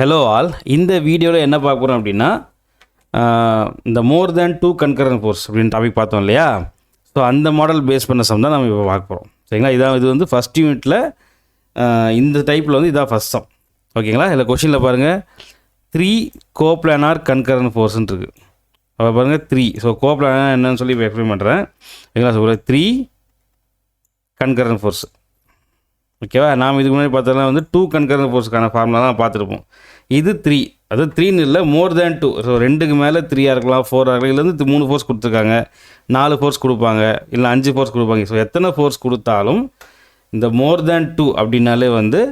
Hello all, இந்த வீடியோவில் என்ன பார்க்க போகிறோம் அப்படின்னா இந்த மோர் தேன் 2 கன்கரண்ட் ஃபோர்ஸ் அப்படின்னு டாபிக் பார்த்தோம் இல்லையா. ஸோ அந்த மாடல் பேஸ் பண்ண சம் தான் நம்ம இப்போ பார்க்க போகிறோம். சரிங்களா, இது வந்து ஃபஸ்ட் யூனிட்டில் இந்த டைப்பில் வந்து இதான் ஃபஸ்ட் சம். ஓகேங்களா, இதில் கொஷினில் பாருங்கள் 3 கோப்ளானார் கன்கரண்ட் ஃபோர்ஸ்ன்னு இருக்குது. அப்போ பாருங்கள் 3. ஸோ கோப்ளானார் என்னன்னு சொல்லி இப்போ எக்ஸ்பிளைன் பண்ணுறேன். ஓகேங்களா, ஸோ 3 கன்கரண்ட் ஃபோர்ஸ். ஓகேவா, நாம் இதுக்கு முன்னாடி பார்த்தோம்னா வந்து 2 கன்கரண்ட் ஃபோர்ஸுக்கான ஃபார்முலா தான் பார்த்துருப்போம். இது 3, அது 3ன்னு இல்லை, மோர் தேன் 2. ஸோ 2க்கு மேலே 3ஆக இருக்கலாம், 4ஆக இருக்கலாம். இதுலேருந்து 3 ஃபோர்ஸ் கொடுத்துருக்காங்க, 4 ஃபோர்ஸ் கொடுப்பாங்க, இல்லை 5 ஃபோர்ஸ் கொடுப்பாங்க. ஸோ எத்தனை ஃபோர்ஸ் கொடுத்தாலும் இந்த மோர் தேன் 2 அப்படின்னாலே வந்து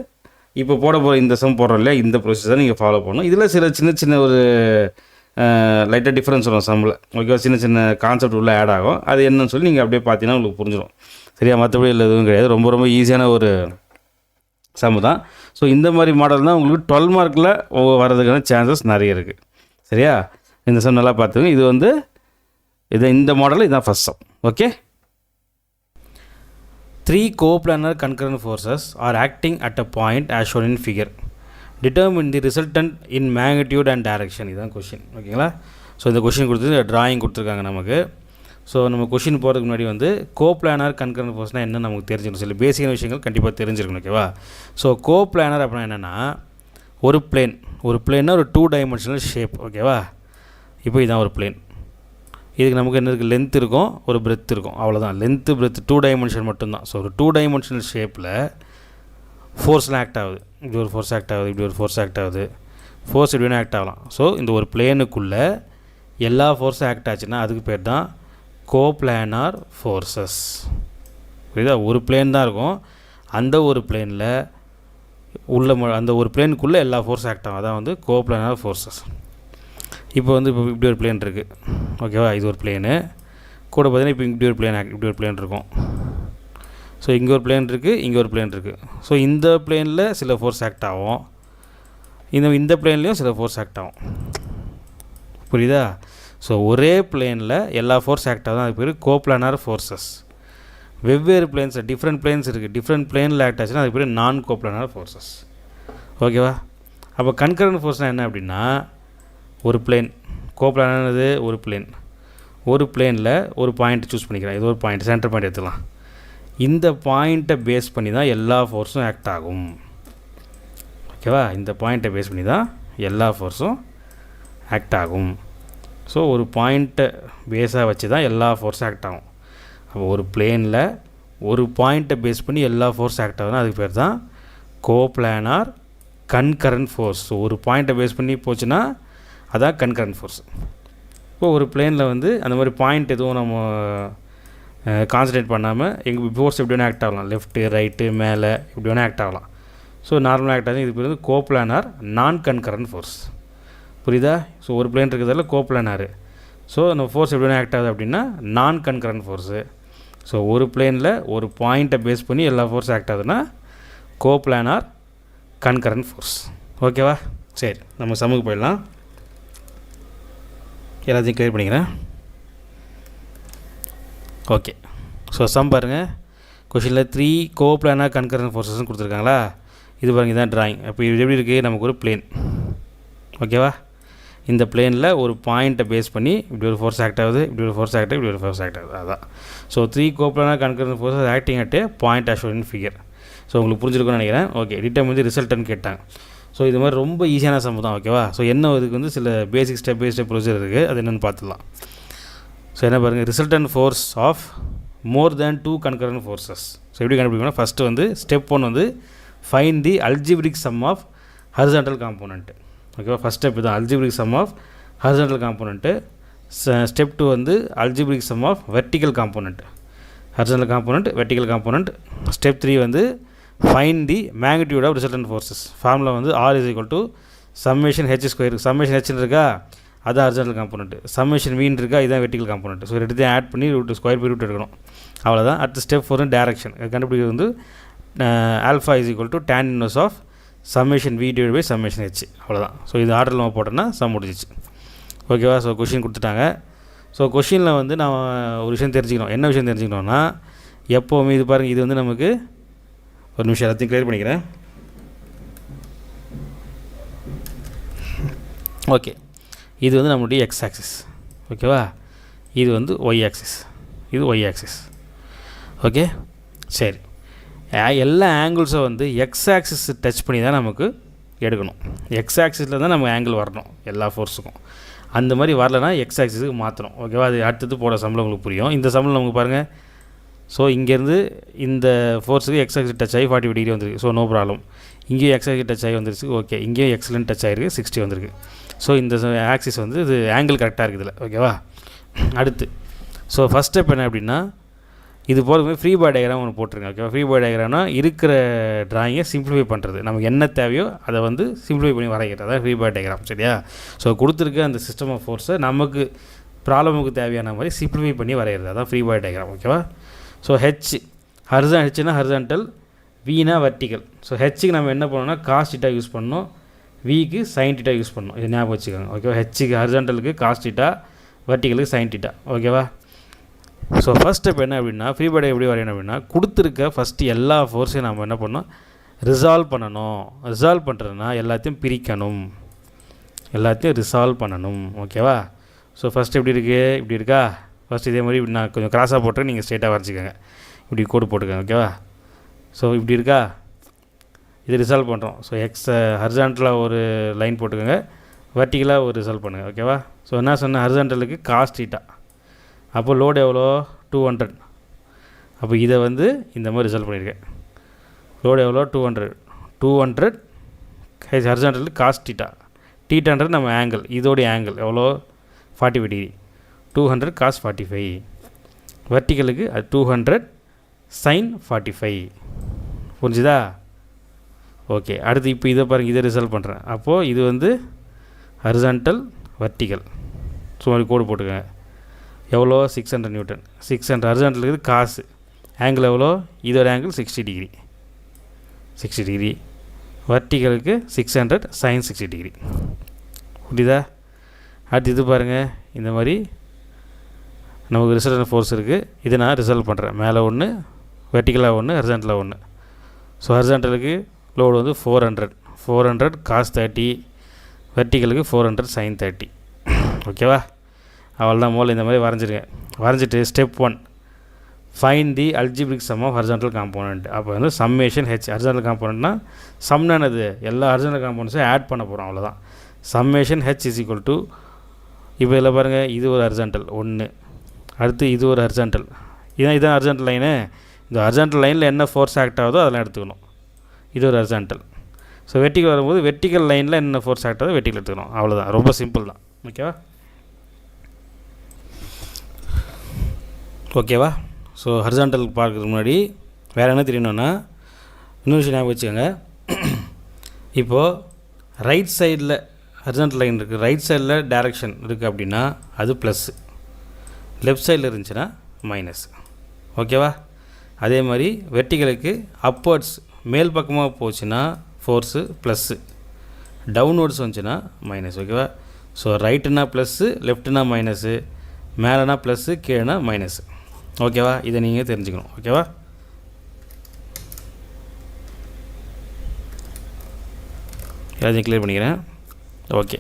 இப்போ போட போகிற இந்த சம் போடுறோம் இல்லையா, இந்த ப்ரொசீஜர் தான் நீங்கள் ஃபாலோ பண்ணணும். இதில் சில சின்ன ஒரு லைட்டாக டிஃப்ரென்ஸ் வரும் சம்மில். ஓகேவா, சின்ன கான்செப்ட் உள்ள ஆட் ஆகும். அது என்னன்னு சொல்லி நீங்கள் அப்படியே பார்த்தீங்கன்னா உங்களுக்கு புரிஞ்சிடும். சரியா, மற்றபடி இல்லை எதுவும் கிடையாது. ரொம்ப ஈஸியான ஒரு சம் தான். ஸோ இந்த மாதிரி மாடல் தான் உங்களுக்கு 12 மார்க்கில் வர்றதுக்கான சான்சஸ் நிறைய இருக்குது. சரியா, இந்த சம் நல்லா பார்த்துங்க. இது வந்து இந்த மாடலில் இதுதான் first some. Okay, 3 coplanar concurrent forces are acting at a point as shown in figure. Determine the resultant in magnitude and direction. இதுதான் கொஷின். ஓகேங்களா, ஸோ இந்த கொஷின் கொடுத்து ட்ராயிங் கொடுத்துருக்காங்க நமக்கு. ஸோ நம்ம கொஷின் போகிறதுக்கு முன்னாடி வந்து கோப்ளானார் கன்கரண்ட் ஃபோர்ஸ்னால் என்ன நமக்கு தெரிஞ்சிக்கணும். சில பேசிக்கான விஷயங்கள் கண்டிப்பாக தெரிஞ்சிருக்கணும். ஓகேவா, ஸோ கோப்ளானார் அப்படின்னா என்னென்னா ஒரு பிளேன்னா ஒரு 2 டைமென்ஷனல் ஷேப். ஓகேவா, இப்போ இதுதான் ஒரு பிளேன். இதுக்கு நமக்கு என்ன இருக்குது, லென்த் இருக்கும், ஒரு பிரெத் இருக்கும், அவ்வளோதான். லென்த்து பிரெத் 2 டைமென்ஷன் மட்டும்தான். ஸோ ஒரு 2 டைமென்ஷனல் ஷேப்பில் ஃபோர்ஸ்லாம் ஆக்ட் ஆகுது. இப்படி ஒரு ஃபோர்ஸ் ஆக்ட் ஆகுது, இப்படி ஒரு ஃபோர்ஸ் ஆக்ட் ஆகுது. ஃபோர்ஸ் இப்படின்னு ஆக்ட் ஆகலாம். ஸோ இந்த ஒரு பிளேனுக்குள்ளே எல்லா ஃபோர்ஸும் ஆக்ட் ஆச்சுன்னா அதுக்கு பேர் தான் கோப்ளானார் ஃபோர்ஸஸ். புரியுதா, ஒரு பிளேன் தான் இருக்கும், அந்த ஒரு பிளேனில் அந்த ஒரு பிளேனுக்குள்ளே எல்லா ஃபோர்ஸும் ஆக்ட் ஆகும். அதான் வந்து கோப்ளானார் ஃபோர்ஸஸ். இப்போ இப்படி ஒரு பிளேன் இருக்குது. ஓகேவா, இது ஒரு பிளேனு கூட பார்த்தீங்கன்னா இப்போ இப்படி ஒரு பிளேன் இருக்கும். ஸோ இங்கே ஒரு பிளேன் இருக்குது, இங்கே ஒரு பிளேன் இருக்குது. ஸோ இந்த பிளேனில் சில ஃபோர்ஸ் ஆக்ட் ஆகும், இந்த பிளேன்லேயும் சில ஃபோர்ஸ் ஆக்ட் ஆகும். புரியுதா, ஸோ ஒரே பிளேனில் எல்லா ஃபோர்ஸ் ஆக்ட் ஆகும், அதுக்கு பேர் கோப்ளானார் ஃபோர்ஸஸ். வெவ்வேறு பிளேன்ஸ், டிஃப்ரெண்ட் பிளேன்ஸ் இருக்குது, டிஃப்ரெண்ட் பிளேனில் ஆக்ட் ஆச்சுன்னா அதுக்கு பேர் நான் கோப்ளானார் ஃபோர்ஸஸ். ஓகேவா, அப்போ கன்கரண்ட் ஃபோர்ஸ்னால் என்ன அப்படின்னா ஒரு பிளேன், கோப்ளானானது ஒரு பிளேனில் ஒரு பாயிண்ட் சூஸ் பண்ணிக்கிறேன். இது ஒரு பாயிண்ட், சென்டர் பாயிண்ட் எடுத்துக்கலாம். இந்த பாயிண்ட்டை பேஸ் பண்ணி தான் எல்லா ஃபோர்ஸும் ஆக்ட் ஆகும். ஓகேவா, இந்த பாயிண்ட்டை பேஸ் பண்ணி தான் எல்லா ஃபோர்ஸும் ஆக்ட் ஆகும். ஸோ ஒரு பாயிண்ட்டை பேஸாக வச்சு தான் எல்லா ஃபோர்ஸும் ஆக்ட் ஆகும். அப்போ ஒரு பிளேனில் ஒரு பாயிண்ட்டை பேஸ் பண்ணி எல்லா ஃபோர்ஸும் ஆக்ட் ஆகுதுன்னா அதுக்கு பேர் தான் கோப்ளானார் கன்கரண்ட் ஃபோர்ஸ். ஸோ ஒரு பாயிண்ட்டை பேஸ் பண்ணி போச்சுன்னா அதான் கன்கரண்ட் ஃபோர்ஸ். இப்போ ஒரு பிளேனில் வந்து அந்த மாதிரி பாயிண்ட் எதுவும் நம்ம கான்சன்ட்ரேட் பண்ணாமல் எங்கள் ஃபோர்ஸ் எப்படி வேணால் ஆக்ட் ஆகலாம், லெஃப்ட்டு ரைட்டு மேலே இப்படி வேணால் ஆக்ட் ஆகலாம். ஸோ நார்மலாக ஆக்ட் ஆகுது. இது பேர் வந்து கோப்ளானார் நான் கன்கரண்ட் ஃபோர்ஸ். புரியுதா, ஸோ ஒரு பிளேன் இருக்கிறதால கோப்ளானார். ஸோ நம்ம ஃபோர்ஸ் எப்படி வேணால் ஆக்ட் ஆகுது அப்படின்னா நான் கன்கரண்ட் ஃபோர்ஸு. ஸோ ஒரு பிளேனில் ஒரு பாயிண்ட்டை பேஸ் பண்ணி எல்லா ஃபோர்ஸும் ஆக்ட் ஆகுதுன்னா கோப்ளானார் கன்கரண்ட் ஃபோர்ஸ். ஓகேவா, சரி நம்ம சம்முக்கு போயிடலாம். எல்லாத்தையும் கிளியர் பண்ணிக்கிறேன். ஓகே, ஸோ சம் பாருங்கள். கொஷினில் 3 கோப்ளானார் கன்கரண்ட் ஃபோர்ஸஸ்ன்னு கொடுத்துருக்காங்களா. இது பாருங்கள், இதுதான் ட்ராயிங். அப்போ இது எப்படி இருக்குது, நமக்கு ஒரு பிளேன். ஓகேவா, இந்த பிளேனில் ஒரு பாயிண்ட்டை பேஸ் பண்ணி இப்படி ஒரு ஃபோர்ஸ் ஆக்ட் ஆகுது, இப்படி ஒரு ஃபோர்ஸ் ஆக்ட் ஆகுது, இப்படி ஒரு ஃபோர்ஸ் ஆக்ட் ஆகுது. அதான் so 3 கோப்ளானார் concurrent forces acting at A point as shown in figure. So உங்களுக்கு புரிஞ்சிருக்கும்னு நினைக்கிறேன். ஓகே, டிட்டர்மின் வந்து ரிசல்ட்னு கேட்டாங்க. ஸோ இது மாதிரி ரொம்ப ஈஸியான சம் தான். ஓகேவா, ஸோ என்ன இதுக்கு வந்து சில basic step by step procedure இருக்குது, அது என்னென்னு பார்த்துடலாம். ஸோ என்ன பாருங்கள், resultant force of more than 2 concurrent forces. So எப்படி கண்டுபிடிக்கணும், ஃபஸ்ட்டு வந்து ஸ்டெப் 1 வந்து find the algebraic sum of horizontal component. ஓகேவா, ஃபஸ்ட் ஸ்டெப் தான் algebraic sum of horizontal component. Step 2 வந்து algebraic sum of vertical component, horizontal component, vertical component. Step 3 வந்து find the magnitude of resultant forces. Formula வந்து R is equal to summation H square. Summation ஹெச்னு இருக்கா, அதான் horizontal component. Summation வீன் இருக்கா, இதுதான் vertical component. So ரெண்டுத்தையும் add பண்ணி ஸ்கொயர் பை ரூட் எடுக்கணும், அவ்வளோதான். அடுத்த ஸ்டெப் 4 டேரக்ஷன் கண்டுபிடிக்கிறது வந்து alpha is equal to tan inverse of summation V divide by summation H, அவ்வளோதான். ஸோ இது ஆர்டரில் நம்ம போட்டோன்னா சம் முடிஞ்சிச்சு. ஓகேவா, ஸோ கொஷின் கொடுத்துட்டாங்க. ஸோ கொஷினில் வந்து நான் ஒரு விஷயம் தெரிஞ்சுக்கணும். என்ன விஷயம் தெரிஞ்சுக்கணுன்னா, எப்போவுமே இது பாருங்கள், இது வந்து நமக்கு ஒரு நிமிஷம் எல்லாத்தையும் கிளியர் பண்ணிக்கிறேன். ஓகே, இது வந்து நம்மளுடைய எக்ஸ் ஆக்சிஸ். ஓகேவா, இது வந்து ஒய் ஆக்சிஸ், இது ஒய் ஆக்சிஸ். ஓகே, சரி. எல்லா ஆங்கிள்ஸும் வந்து எக்ஸ் ஆக்சிஸ் டச் பண்ணி தான் நமக்கு எடுக்கணும். எக்ஸ் ஆக்சிஸில் தான் நம்ம ஆங்கிள் வரணும் எல்லா ஃபோர்ஸுக்கும். அந்த மாதிரி வரலன்னா எக்ஸ் ஆக்சிஸுக்கு மாற்றணும். ஓகேவா, அது அடுத்தது போட சம்பளம் உங்களுக்கு புரியும். இந்த சம்பளம் நமக்கு பாருங்கள். ஸோ இங்கேருந்து இந்த ஃபோர்ஸுக்கு எக்ஸ் ஆக்சிஸ் டச் ஆகி 45 டிகிரி வந்துருக்கு. So no problem. இங்கேயும் எக்ஸ் ஆக்சிஸ் டச் ஆகி வந்துருச்சு. ஓகே, இங்கேயும் எக்ஸலன்ட் டச் ஆகிருக்கு, 60 வந்திருக்கு. ஸோ இந்த ஆக்சிஸ் வந்து இது ஆங்கிள் கரெக்டாக இருக்குது இதில். ஓகேவா, அடுத்து ஸோ ஃபஸ்ட் ஸ்டெப் என்ன அப்படின்னா, இது போகிறதுக்கு ஃப்ரீ பாடி டயக்ராம் ஒன்று போட்டிருங்க. ஓகேவா, ஃப்ரீ பாடி டயக்ராம்னா இருக்கிற ட்ராயிங்கை சிம்பிளிஃபை பண்ணுறது, நமக்கு என்ன தேவையோ அதை வந்து சிம்பிளிஃபை பண்ணி வரைகிறது, அதான் ஃப்ரீ பாடி டயக்ராம். சரியா, ஸோ கொடுத்துருக்க அந்த சிஸ்டம் ஆஃப் ஃபோர்ஸை நமக்கு ப்ராப்ளமுக்கு தேவையான மாதிரி சிம்பிளிஃபை பண்ணி வரைகிறது, அதான் ஃப்ரீ பாடி டயக்ராம். ஓகேவா, ஸோ ஹெச்னா ஹரிசான்டல், வீனா வெர்டிக்கல். ஸோ ஹெச்சுக்கு நம்ம என்ன பண்ணணும்னா காஸ் தீட்டா யூஸ் பண்ணணும், விக்கு சைன் தீட்டா யூஸ் பண்ணணும். இது ஞாபகம் வச்சுக்கோங்க. ஓகேவா, ஹெச்சுக்கு ஹரிசான்டலுக்கு காஸ் தீட்டா, வெர்டிக்கலுக்கு சைன் தீட்டா. ஓகேவா, ஸோ ஃபஸ்ட் ஸ்டெப் என்ன அப்படின்னா, ஃப்ரீ பாடி எப்படி வரையணும் அப்படின்னா, கொடுத்துருக்க ஃபஸ்ட்டு எல்லா ஃபோர்ஸையும் நம்ம என்ன பண்ணணும், ரிசால்வ் பண்ணணும். ரிசால்வ் பண்ணுறதுனா எல்லாத்தையும் பிரிக்கணும், எல்லாத்தையும் ரிசால்வ் பண்ணணும். ஓகேவா, ஸோ ஃபஸ்ட்டு எப்படி இருக்குது, இப்படி இருக்கா. ஃபஸ்ட் இதே மாதிரி நான் கொஞ்சம் கிராஸாக போட்டுறேன், நீங்கள் ஸ்ட்ரெயிட்டாக வரைச்சிக்கோங்க. இப்படி கோடு போட்டுக்கோங்க. ஓகேவா, ஸோ இப்படி இருக்கா, இது ரிசால்வ் பண்ணுறோம். ஸோ எக்ஸ் ஹரிசான்டலாக ஒரு லைன் போட்டுக்கோங்க, வெர்டிக்கலாக ஒரு ரிசால்வ் பண்ணுங்கள். ஓகேவா, ஸோ என்ன சொன்னேன், ஹரிசான்டலுக்கு காஸ் தீட்டா, அப்போ லோடு எவ்வளோ 200. அப்போ இதை வந்து இந்த மாதிரி ரிசல்ட் பண்ணியிருக்கேன். லோடு எவ்வளோ 200 ஹரிசான்டல் காஸ் தீட்டா, தீட்டான்றது நம்ம ஆங்கிள், இதோடைய ஆங்கிள் எவ்வளோ 45 டிகிரி, 200 காஸ் 45. வெர்டிக்கலுக்கு அது 200 சைன் 45. புரிஞ்சுதா? ஓகே, அடுத்து இப்போ இதை பாருங்கள், இதை ரிசல்ட் பண்ணுறேன். அப்போது இது வந்து ஹரிசான்டல் வெர்டிக்கல். சும்மா கோடு போட்டுக்கோங்க. எவ்வளோ 600 நியூட்டன். 600 ஹரிசான்டலுக்கு காசு, ஆங்கிள் எவ்வளோ, இதோட ஆங்கிள் 60 டிகிரி, 60 டிகிரி. வெர்டிக்கலுக்கு 600 சைன் 60 டிகிரி. புரியுதா? அடுத்து இது பாருங்கள், இந்த மாதிரி நமக்கு ரிசல்டன் ஃபோர்ஸ் இருக்குது. இதை நான் ரிசல்ட் பண்ணுறேன். மேலே ஒன்று, வெர்டிக்கலாக ஒன்று, ஹரிசான்டலாக ஒன்று. ஸோ ஹரிசான்டலுக்கு லோடு வந்து 400 காஸ் 30, வெர்டிக்கலுக்கு 400 சைன் 30. ஓகேவா, அவள்தான் மூலம் இந்த மாதிரி வரைஞ்சிருக்கேன். வரைஞ்சிட்டு step 1, find the algebraic sum of horizontal component. அப்போ வந்து சம்மேஷன் ஹெச். ஹரிசான்டல் காம்போனன்ட்னா சம்னானது எல்லா ஹரிசான்டல் காம்போனன்ட்ஸும் ஆட் பண்ண போகிறோம், அவ்வளோதான். Summation H is equal to, இப்போ இதில் பாருங்கள், இது ஒரு ஹரிசான்டல் 1, அடுத்து இது ஒரு ஹரிசான்டல், இதான் ஹரிசான்டல் லைனு. இந்த ஹரிசான்டல் லைனில் என்ன ஃபோர்ஸ் ஆக்ட் ஆகுதோ அதெல்லாம் எடுத்துக்கணும். இது ஒரு ஹரிசான்டல். ஸோ வெர்டிக்கல் வரும்போது வெர்டிக்கல் லைனில் என்ன ஃபோர்ஸ் ஆக்ட் ஆகுதோ வெர்டிக்கல் எடுத்துக்கணும், அவ்வளோதான். ரொம்ப சிம்பிள் தான். ஓகேவா? ஓகேவா, ஸோ ஹரிசான்டல் பார்க்கறதுக்கு முன்னாடி வேறு என்ன தெரியணுன்னா, இன்னொரு விஷயம் ஞாபகம் வச்சுக்கோங்க. இப்போது ரைட் சைடில் ஹரிசான்டல் லைன் இருக்குது, ரைட் சைடில் டைரக்ஷன் இருக்குது அப்படின்னா அது ப்ளஸ்ஸு, லெஃப்ட் சைடில் இருந்துச்சுன்னா மைனஸ். ஓகேவா, அதே மாதிரி வெர்டிக்கலுக்கு அப்வர்ட்ஸ் மேல் பக்கமாக போச்சுன்னா ஃபோர்ஸு ப்ளஸ்ஸு, டவுன்வர்ட்ஸ் வந்துச்சுன்னா மைனஸ். ஓகேவா, ஸோ ரைட்டுனா ப்ளஸ்ஸு, லெஃப்ட்டுனா மைனஸு, மேலேனா ப்ளஸ்ஸு, கீழேனா மைனஸு. ஓகேவா, இதை நீங்கள் தெரிஞ்சுக்கணும். ஓகேவா, எல்லாத்தையும் கிளியர் பண்ணிக்கிறேன். ஓகே,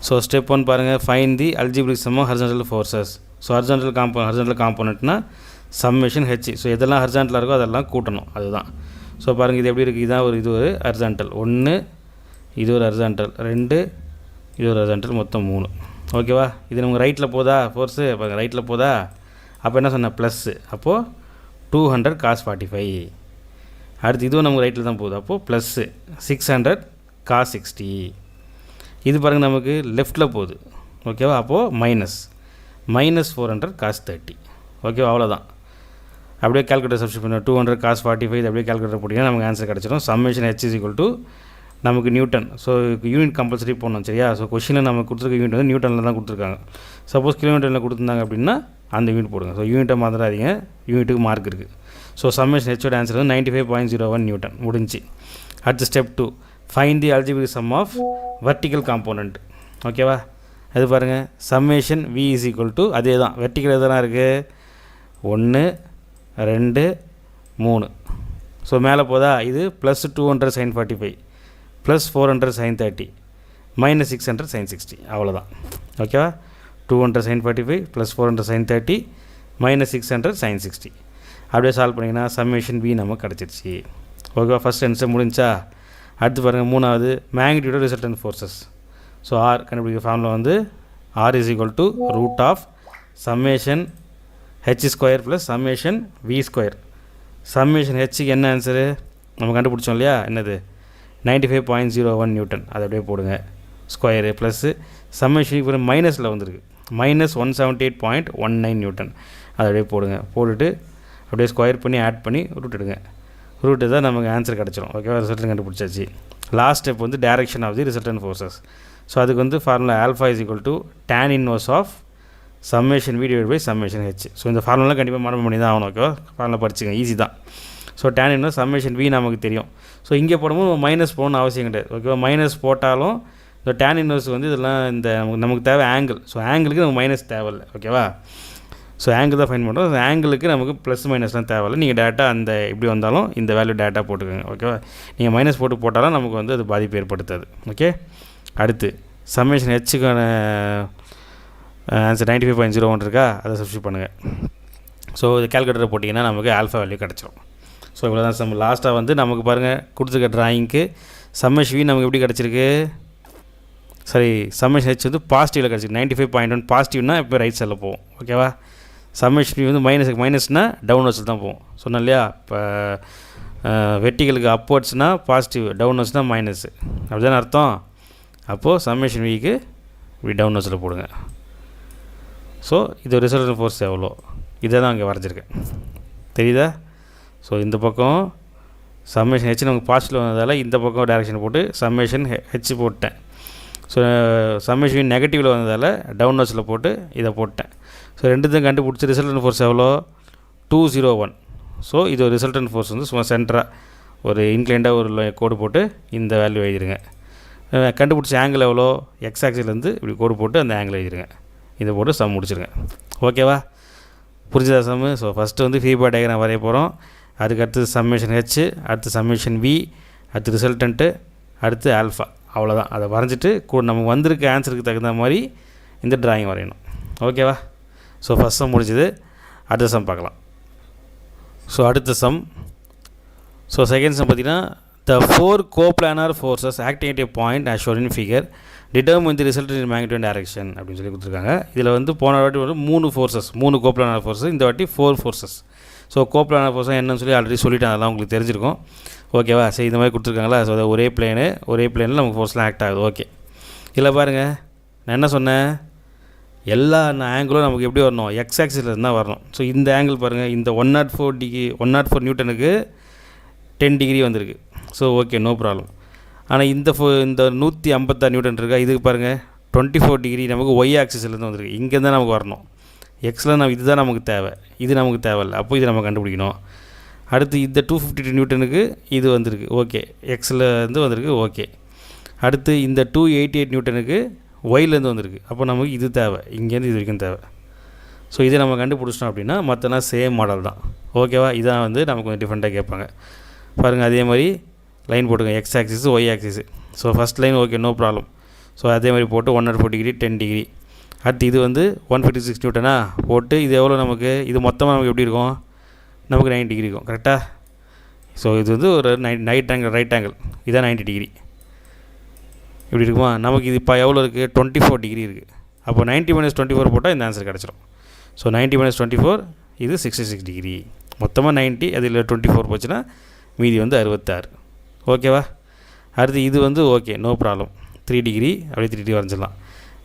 ஸோ ஸ்டெப் 1 பாருங்கள், find the algebraic sum of horizontal forces. So horizontal காம்போனன்ட்னா சம்மேஷன் ஹெச். ஸோ எதெல்லாம் ஹரிசான்டலாக இருக்கோ அதெல்லாம் கூட்டணும், அதுதான். ஸோ பாருங்கள், இது எப்படி இருக்குது, இதுதான் இது ஒரு ஹரிசான்டல் 1, இது ஒரு ஹரிசான்டல் 2, இது ஒரு ஹரிசான்டல், மொத்தம் 3. ஓகேவா, இது நமக்கு ரைட்டில் போதா ஃபோர்ஸு, பாருங்கள் ரைட்டில் போதா. அப்போ என்ன சொன்னேன், ப்ளஸ்ஸு, அப்போது 200 காஸ் 45. அடுத்து இதுவும் நமக்கு ரைட்டில் தான் போகுது, அப்போது ப்ளஸ்ஸு 600 காஸ் 60. இது பாருங்கள் நமக்கு லெஃப்ட்டில் போகுது. ஓகேவா, அப்போது மைனஸ் 400 காஸ் 30. ஓகேவா, அவ்வளோதான். அப்படியே கால்குலேட்டர் சப்ஸ்டிட் பண்ண 200 காஸ் 45, இது அப்படியே கால்குலேட்டர் போட்டிங்கன்னா நமக்கு ஆன்சர் கிடச்சிடும். Summation H is equal to நமக்கு நியூட்டன். ஸோ யூனிட் கம்பல்சரி போடணும். சரியா, ஸோ கொஷினில் நம்ம கொடுத்துருக்க யூனிட் வந்து நியூட்டனில் தான் கொடுத்துருக்காங்க. சப்போஸ் கிலோமீட்டரில் கொடுத்துருந்தாங்க அப்படின்னா அந்த யூனிட் போடுங்க. ஸோ யூனிட்டை மாத்திராதீங்க, யூனிட்டுக்கு மார்க் இருக்குது. ஸோ சம்மேஷன் ஹெச்சோட ஆன்சர் வந்து 95.01 நியூட்டன். முடிஞ்சு. அடுத்து step 2, find the algebraic sum of vertical component. ஓகேவா, அது பாருங்கள், summation V is equal to அதே தான். வெர்டிக்கல் எதெல்லாம் இருக்குது, 1, 2, 3. ஸோ மேலே போதா, இது +200 sin 45, +400 sin 30, minus 600 sin 60 அவ்வளோதான். ஓகேவா? 200 sin 45 plus 400 sin 30 minus 600 sin 60. அப்படியே சால்வ் பண்ணிங்கன்னா சம்மேஷன் b நமக்கு கிடச்சிருச்சு. ஓகேவா? ஃபஸ்ட் ஆன்சர் முடிஞ்சா. அடுத்து பாருங்கள், மூணாவது magnitude resultant forces. So R கண்டுபிடிக்கிற ஃபார்முலா வந்து R is equal to root of summation H square plus summation V square. Summation ஹெச்சுக்கு என்ன ஆன்சரு நம்ம கண்டுபிடிச்சோம் இல்லையா, என்னது 95.01 நியூட்டன். அதை அப்படியே போடுங்க ஸ்கொயரு ப்ளஸ்ஸு சம்மேஷனுக்கு பிறகு மைனஸில் வந்துருக்கு -178.19 நியூட்டன். அதை அப்படியே போடுங்க. போட்டுட்டு அப்படியே ஸ்கொயர் பண்ணி ஆட் பண்ணி ரூட் எடுங்க. ரூட்டு தான் நமக்கு ஆன்சர் கிடச்சிரும். ஓகேவா? ரிசல்ட் கண்டுபிடிச்சாச்சு. லாஸ்ட் ஸ்டெப் வந்து direction of the resultant forces. So அதுக்கு வந்து formula alpha is equal to tan inverse of summation V divide by summation H. So இந்த ஃபார்முலாம் கண்டிப்பாக மனப்பாடம் பண்ணி தான் ஆகணும். ஓகேவா? ஃபார்முலா படிச்சுங்க, ஈஸி தான். So tan inverse summation V நமக்கு தெரியும். ஸோ இங்கே போடும்போது மைனஸ் போகணும்னு அவசியம் கிடையாது. ஓகேவா? மைனஸ் போட்டாலும் இந்த tan இன்வர்ஸ் வந்து இதெல்லாம் இந்த நமக்கு தேவை ஆங்கிள். ஸோ ஆங்கிளுக்கு நமக்கு மைனஸ் தேவையில்லை. ஓகேவா? ஸோ ஆங்கிள் தான் ஃபைன் பண்ணுறோம். ஸோ ஆங்கிளுக்கு நமக்கு ப்ளஸ் மைனஸ்லாம் தேவையில்லை. நீங்கள் டேட்டா அந்த எப்படி வந்தாலும் இந்த வேல்யூ டேட்டா போட்டுக்கோங்க. ஓகேவா? நீங்கள் மைனஸ் போட்டாலும் நமக்கு வந்து அது பாதிப்பு ஏற்படுத்தாது. ஓகே, அடுத்து சம்மேஷன் ஹெச்சுக்கான ஆன்சர் 95.01 இருக்கா, அதை சப்ஸ்டியூட் பண்ணுங்கள். ஸோ இது கேல்குலேட்டரை போட்டிங்கன்னா நமக்கு ஆல்ஃபா வேல்யூ கிடச்சிரும். ஸோ இவ்வளோ தான் சம். லாஸ்ட்டாக வந்து நமக்கு பாருங்கள் கொடுத்துருக்க ட்ராயிங்க்கு சம்மேஷன் வி நமக்கு எப்படி கிடச்சிருக்கு, சரி சம்மேஷன் ஹெச் வந்து பாசிட்டிவில் கிடச்சிருக்கு. 95.1 பாசிட்டிவ்னா இப்போ ரைட் சைடில் போகும். ஓகேவா? சம்மேஷன் வி வந்து மைனஸ்னால் டவுன்வர்ட்ஸில் தான் போகும். சொன்னேன் இல்லையா, இப்போ வெர்டிகலுக்கு அப்வர்ட்ஸ்னால் பாசிட்டிவ், டவுன்வர்ட்ஸ்னால் மைனஸ், அப்படி தானே அர்த்தம். அப்போது சம்மேஷன் விக்கு இப்படி டவுன்வர்ட்ஸில் போடுங்க. ஸோ இது ரிசல்டன்ட் ஃபோர்ஸ் எவ்வளோ, இதை தான் அங்கே வரைஞ்சிருக்கேன், தெரியுதா? ஸோ இந்த பக்கம் சம்மேஷன் ஹெச் நமக்கு பாசிட்டிவ் வந்ததால் இந்த பக்கம் டைரெக்ஷன் போட்டு சம்மேஷன் ஹெச் போட்டேன். ஸோ சம்மேஷன் நெகட்டிவில் வந்ததால் டவுன்வர்ட்ஸில் போட்டு இதை போட்டேன். ஸோ ரெண்டுத்தையும் கண்டுபிடிச்சி ரிசல்டன்ட் ஃபோர்ஸ் எவ்வளோ, 201. ஸோ இது ஒரு ரிசல்டன்ட் ஃபோர்ஸ் வந்து சும்மா சென்டராக ஒரு இன்க்ளைண்டாக ஒரு கோடு போட்டு இந்த வேல்யூ எழுதிருங்க. கண்டுபிடிச்ச ஆங்கிள் எவ்வளோ, எக்ஸ் ஆக்சிலேருந்து இப்படி கோடு போட்டு அந்த ஆங்கிள் எழுதிருங்க. இதை போட்டு சம் முடிச்சிருங்க. ஓகேவா? புரிஞ்சுதா சம்மு? ஸோ ஃபஸ்ட்டு வந்து ஃபீட்பேக் டயக்ராம் வரைய போகிறோம். அதுக்கு அடுத்து சம்மேஷன் ஹெச், அடுத்து சம்மேஷன் வி, அடுத்து ரிசல்டன்ட்டு, அடுத்து ஆல்ஃபா. அவ்வளோதான். அதை வரைஞ்சிட்டு நமக்கு வந்திருக்க ஆன்சருக்கு தகுந்த மாதிரி இந்த ட்ராயிங் வரையணும். ஓகேவா? ஸோ ஃபஸ்ட் சம் முடிஞ்சது. அடுத்த சம் பார்க்கலாம். ஸோ அடுத்த சம், ஸோ செகண்ட் சம் பார்த்திங்கன்னா the 4 coplanar forces acting at a point as shown in figure determine the resultant in magnitude and direction அப்படின்னு சொல்லி கொடுத்துருக்காங்க. இதில் வந்து போன வாட்டி வந்து 3 ஃபோர்ஸஸ், 3 கோப்ளானார் ஃபோர்ஸஸ், இந்த வாட்டி 4 ஃபோர்ஸஸ். ஸோ கோப்ளானார் ஃபோர்ஸஸ் என்னன்னு சொல்லி ஆல்ரெடி சொல்லிட்டேன், அதெல்லாம் உங்களுக்கு தெரிஞ்சிருக்கும். ஓகேவா? சரி, இந்த மாதிரி கொடுத்துருக்காங்களா. ஸோ அதை ஒரே பிளேனில் நமக்கு ஃபோர்ஸ்லாம் ஆக்ட் ஆகுது. ஓகே, இல்லை பாருங்கள், நான் என்ன சொன்னேன், எல்லா ஆங்கிளும் நமக்கு எப்படி வரணும், எக்ஸ் ஆக்சிஸில் இருந்தால் வரணும். ஸோ இந்த ஆங்கிள் பாருங்கள், இந்த 104 நியூட்டனுக்கு 10 டிகிரி வந்திருக்கு. So okay, no problem. ஆனால் இந்த 156 நியூட்டன் இருக்கா, இதுக்கு பாருங்கள் 24 டிகிரி நமக்கு ஒய் ஆக்சிஸ்லேருந்து வந்திருக்கு. இங்கேருந்து நமக்கு வரணும். எக்ஸில் நம்ம இதுதான் நமக்கு தேவை, இது நமக்கு தேவையில்லை. அப்போ இதை நம்ம கண்டுபிடிக்கணும். அடுத்து இந்த 252 நியூட்டனுக்கு இது வந்திருக்கு. ஓகே, எக்ஸ்லேருந்து வந்திருக்கு. ஓகே, அடுத்து இந்த 288 நியூட்டனுக்கு ஒய்லேருந்து வந்திருக்கு. அப்போ நமக்கு இது தேவை, இங்கேருந்து இது வரைக்கும் தேவை. ஸோ இதை நம்ம கண்டுபிடிச்சிட்டோம் அப்படின்னா மற்றலாம் சேம் மாடல் தான். ஓகேவா? இதான் வந்து நமக்கு கொஞ்சம் டிஃப்ரெண்ட்டாக கேட்பாங்க. பாருங்கள், அதே மாதிரி லைன் போட்டுங்க, x axis y axis. So first line okay, no problem. So அதே மாதிரி போட்டு 104 டிகிரி 10 டிகிரி. அடுத்து இது வந்து 156 நியூட்டனா போட்டு இது எவ்வளோ நமக்கு, இது மொத்தமாக நமக்கு எப்படி இருக்கும், நமக்கு 90 டிகிரி இருக்கும். கரெக்டாக? ஸோ இது வந்து ஒரு ரைட் ஆங்கிள், இதான் 90 டிகிரி. இப்படி இருக்குமா, நமக்கு இது இப்போ எவ்வளோ இருக்குது, 24 டிகிரி இருக்குது. அப்போ 90 - 24 போட்டால் இந்த ஆன்சர் கிடச்சிரும். ஸோ 90 - 24 இது 66 டிகிரி. மொத்தமாக 90, அதில் 24 போச்சுன்னா மீதி வந்து 66. ஓகேவா? அடுத்து இது வந்து ஓகே, நோ ப்ராப்ளம், 3 டிகிரி, அப்படியே 3 டிகிரி வரைஞ்சிடலாம்.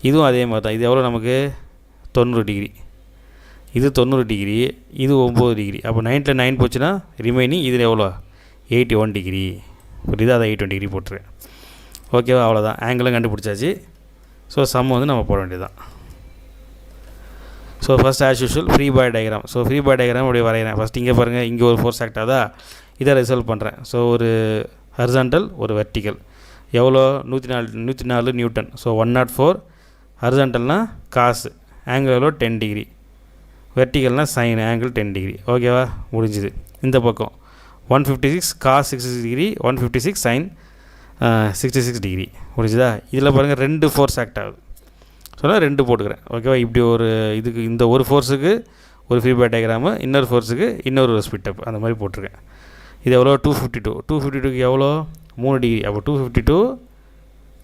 இதுவும் அதே மாதிரி தான். இது எவ்வளோ நமக்கு 90 டிகிரி, இது 90 டிகிரி, இது 9 டிகிரி. அப்போ 90ல் 9 போச்சுன்னா ரிமைனிங் இதில் எவ்வளோ 81 டிகிரி. புரியுது? அதை 81 டிகிரி போட்டுருவேன். ஓகேவா? அவ்வளோதான், ஆங்கிளும் கண்டுபிடிச்சாச்சு. ஸோ சம் வந்து நம்ம போட வேண்டியது தான். So first as usual free body diagram. So free body diagram அப்படியே வரைகிறேன். ஃபஸ்ட் இங்கே பாருங்கள், இங்கே ஒரு ஃபோர்ஸ் ஆக்ட் ஆகுதா, இதை ரிசல்வ் பண்ணுறேன். ஸோ ஒரு ஹரிசாண்டல், ஒரு வெர்டிக்கல். எவ்வளோ 104 நியூட்டன். ஸோ 104 ஹரிசாண்டல்னால் காசு, ஆங்கிள் எவ்வளோ 10 டிகிரி, வெர்டிக்கல்னால் சைன், ஆங்கிள் 10 டிகிரி. ஓகேவா? முடிஞ்சுது. இந்த பக்கம் 156 காஸ் 66 டிகிரி, 156 சைன் 66 டிகிரி புரிஞ்சுதா. இதில் பாருங்கள் 2 ஃபோர்ஸ் ஆக்ட் ஆகுது. ஸோ நான் 2 போட்டுக்கிறேன். ஓகேவா. இப்படி ஒரு இதுக்கு இந்த ஒரு ஃபோர்ஸுக்கு ஒரு ஃபீட்பேக் டயக்ராமு, இன்னொரு ஃபோர்ஸுக்கு இன்னொரு ஸ்பிட் அப், அந்த மாதிரி போட்டிருக்கேன். இது எவ்வளோ 252க்கு எவ்வளோ 3 டிகிரி. அப்போ 252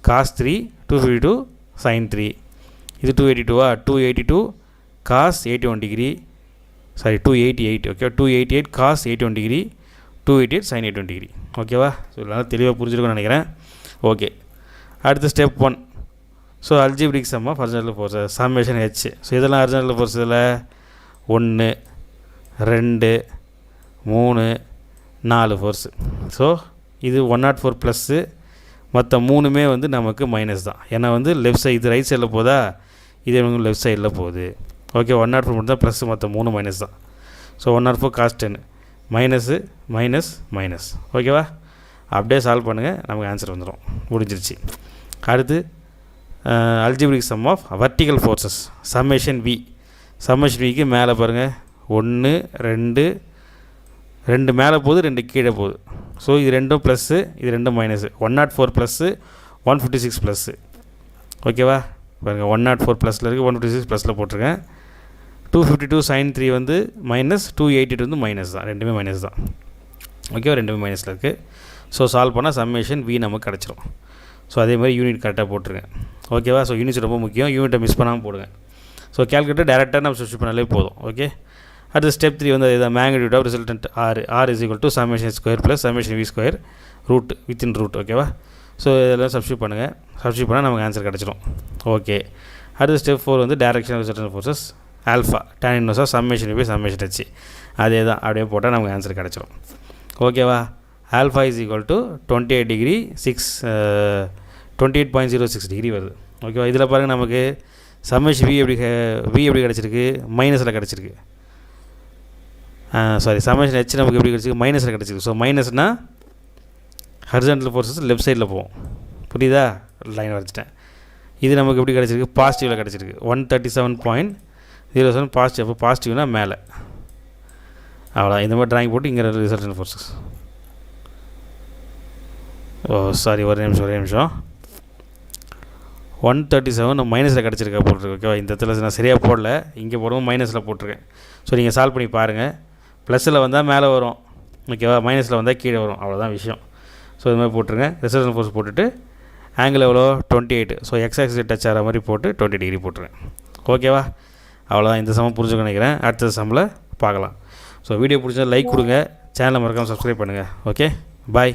cos 3, 252 sin 3. இது 282 282 cos 81 degree, sorry 288. Okay, 288 cos 81 degree, 288 sin 81 degree. ஓகேவா. ஸோ இதெல்லாம் தெளிவாக புரிஞ்சிருக்கும்னு நினைக்கிறேன். ஓகே, அடுத்த step 1. So algebraic sum of horizontal force summation H. So இதெல்லாம் ஹரிசாண்டல் ஃபோர்ஸ் இதில் 1 2 3 4 ஃபோர்ஸு. ஸோ இது 104 ப்ளஸ்ஸு, மற்ற 3மே வந்து நமக்கு மைனஸ் தான். ஏன்னா வந்து லெஃப்ட் சைடு இது ரைட் சைடில் போதா, இது வந்து லெஃப்ட் சைடில் போகுது. ஓகே, 104 மட்டும் தான் ப்ளஸ், மற்ற 3 மைனஸ் தான். So 104 cos 10 minus minus minus. ஓகேவா. அப்படியே சால்வ் பண்ணுங்கள், நமக்கு ஆன்சர் வந்துடும். முடிஞ்சிருச்சு. அடுத்து algebraic sum of vertical forces summation V. Summation Vக்கு மேலே பாருங்கள் 1 2 2 மேலே போகுது, 2 கீழே போகுது. ஸோ இது 2 ப்ளஸ்ஸு, இது 2 மைனஸு. 104 plus, 156 plus. ஓகேவா. பாருங்கள் 104 ப்ளஸில் இருக்குது, 156 ப்ளஸில் போட்டிருக்கேன். 252 sin 3 வந்து மைனஸ், 288 வந்து மைனஸ் தான். ரெண்டுமே மைனஸ் தான். ஓகேவா, ரெண்டுமே மைனஸில் இருக்குது. ஸோ சால்வ் பண்ணால் சம்மேஷன் V நமக்கு கிடச்சிரும். ஸோ அதே மாதிரி யூனிட் கரெக்டாக போட்டுருங்க. ஓகேவா. ஸோ யூனிட்ஸ் ரொம்ப முக்கியம், யூனிட்டை மிஸ் பண்ணாமல் போடுங்க. ஸோ கேல்குலேட்டர் டேரெக்டாக நம்ம சப்ஸ்டிட் பண்ணாலே போதும். ஓகே, அடுத்து ஸ்டெப் 3 வந்து இதுதான் magnitude of resultant R is equal to summation square plus summation V square root within root. ஓகேவா. ஸோ இதெல்லாம் சப்ஸ்டிட் பண்ணுங்கள். சப்ஸ்டிட் பண்ணால் நமக்கு ஆன்சர் கிடச்சிடும். ஓகே, அடுத்து ஸ்டெப் 4 வந்து direction of resultant forces alpha tan inverse of summation V summation H. அதே தான், அப்படியே போட்டால் நமக்கு ஆன்சர் கிடச்சிடும். ஓகேவா. Alpha is equal to 28 degree 28.06 degree வருது. ஓகேவா. இதில் பாருங்கள் நமக்கு சம்மேஷன் V எப்படி கிடச்சிருக்கு, மைனஸில் கிடச்சிருக்கு. சாரி, சம்மேஷன் H நமக்கு எப்படி கிடச்சிருக்கு, மைனஸில் கிடச்சிருக்கு. ஸோ மைனஸ்னால் ஹரிசாண்டல் ஃபோர்ஸஸ் லெஃப்ட் சைடில் போகும். புரியுதா. லைன் வரைச்சிட்டேன். இது நமக்கு எப்படி கிடச்சிருக்கு, பாசிட்டிவில் கிடச்சிருக்கு. 137.07 பாசிட்டிவ். அப்போ பாசிட்டிவ்னால் மேலே. அவ்வளோ இந்த மாதிரி ட்ராயிங் போட்டு இங்கே ரிசல்டன்ட் ஃபோர்ஸஸ். ஓ சாரி, ஒரு நிமிஷம் 137 மைனஸில் கிடச்சிருக்கா போட்டிருக்கு. ஓகேவா. இந்த இடத்துல நான் சரியாக போடல, இங்கே போடுவோம் மைனஸில் போட்டிருக்கேன். ஸோ நீங்கள் சால்வ் பண்ணி பாருங்கள். ப்ளஸில் வந்தால் மேலே வரும். ஓகேவா. மைனஸில் வந்தால் கீழே வரும். அவ்வளோதான் விஷயம். ஸோ இது மாதிரி போட்டுருங்க. ரிசல்டன்ட் ஃபோர்ஸ் போட்டுட்டு ஆங்கிள் எவ்வளோ 28. ஸோ எக்ஸ் ஆக்சிஸ் டச் ஆகிற மாதிரி போட்டு 20 டிகிரி போட்டுருங்க. ஓகேவா. அவ்வளோதான். இந்த சமம் புரிஞ்சுக்க நினைக்கிறேன். அடுத்த சம்மில் பார்க்கலாம். ஸோ வீடியோ பிடிச்சா லைக் கொடுங்க, சேனலை மறக்காமல் சப்ஸ்கிரைப் பண்ணுங்கள். ஓகே, பாய்.